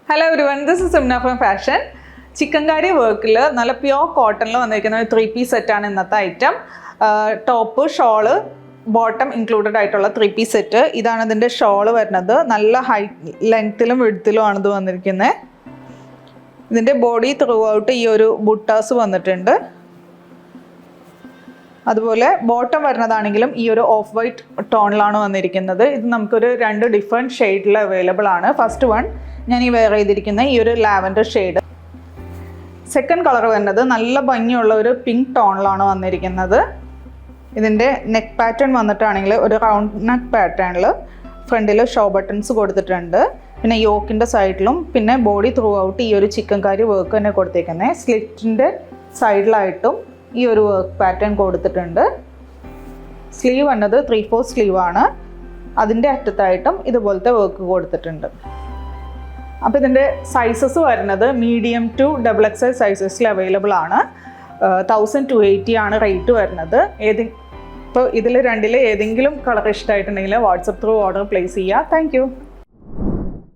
Hello everyone, this is Simna from Fashion. Chikankari workil nalla pure cotton lo vandirikkunna oru 3-piece set aanu innathe item. Top, shawl, bottom included ആയിട്ടുള്ള 3-piece set. ഇതാണ് ഇതിന്റെ shawl വരുന്നത്. നല്ല height ലെങ്ത്തിലും വിഡ്ത്തിലും ആണ് ഇത് വന്നിരിക്കുന്നത്. ഇതിന്റെ body through out ഈ ഒരു ബുട്ടാസ് വന്നിട്ടുണ്ട്. അതുപോലെ ബോട്ടം വരുന്നതാണെങ്കിലും ഈ ഒരു ഓഫ് വൈറ്റ് ടോണിലാണ് വന്നിരിക്കുന്നത്. ഇത് നമുക്കൊരു രണ്ട് ഡിഫറെൻറ്റ് ഷെയ്ഡിൽ അവൈലബിൾ ആണ്. ഫസ്റ്റ് വൺ ഞാൻ ഈ വെയർ ചെയ്തിരിക്കുന്ന ഈ ഒരു ലാവൻഡർ ഷെയ്ഡ്. സെക്കൻഡ് കളർ വരുന്നത് നല്ല ഭംഗിയുള്ള ഒരു പിങ്ക് ടോണിലാണ് വന്നിരിക്കുന്നത്. ഇതിൻ്റെ നെക്ക് പാറ്റേൺ വന്നിട്ടാണെങ്കിൽ ഒരു റൗണ്ട് നെക്ക് പാറ്റേണിൽ ഫ്രണ്ടിൽ ഷോ ബട്ടൺസ് കൊടുത്തിട്ടുണ്ട്. പിന്നെ യോക്കിൻ്റെ സൈഡിലും പിന്നെ ബോഡി ത്രൂ ഔട്ട് ഈ ഒരു ചിക്കൻകാരി വർക്ക് തന്നെ കൊടുത്തേക്കുന്നത്. സ്ലിറ്റിൻ്റെ സൈഡിലായിട്ടും ഈ ഒരു വർക്ക് പാറ്റേൺ കൊടുത്തിട്ടുണ്ട്. സ്ലീവ് എന്നത് 3/4 സ്ലീവ് ആണ്. അതിൻ്റെ അറ്റത്തായിട്ടും ഇതുപോലത്തെ വർക്ക് കൊടുത്തിട്ടുണ്ട്. അപ്പോൾ ഇതിൻ്റെ സൈസസ് വരുന്നത് മീഡിയം ടു XXL സൈസസിൽ അവൈലബിൾ ആണ്. 1280 ആണ് റേറ്റ് വരുന്നത്. ഇപ്പോൾ ഇതിൽ രണ്ടിൽ ഏതെങ്കിലും കളർ ഇഷ്ടമായിട്ടുണ്ടെങ്കിൽ വാട്സപ്പ് ത്രൂ ഓർഡർ പ്ലേസ് ചെയ്യുക. താങ്ക്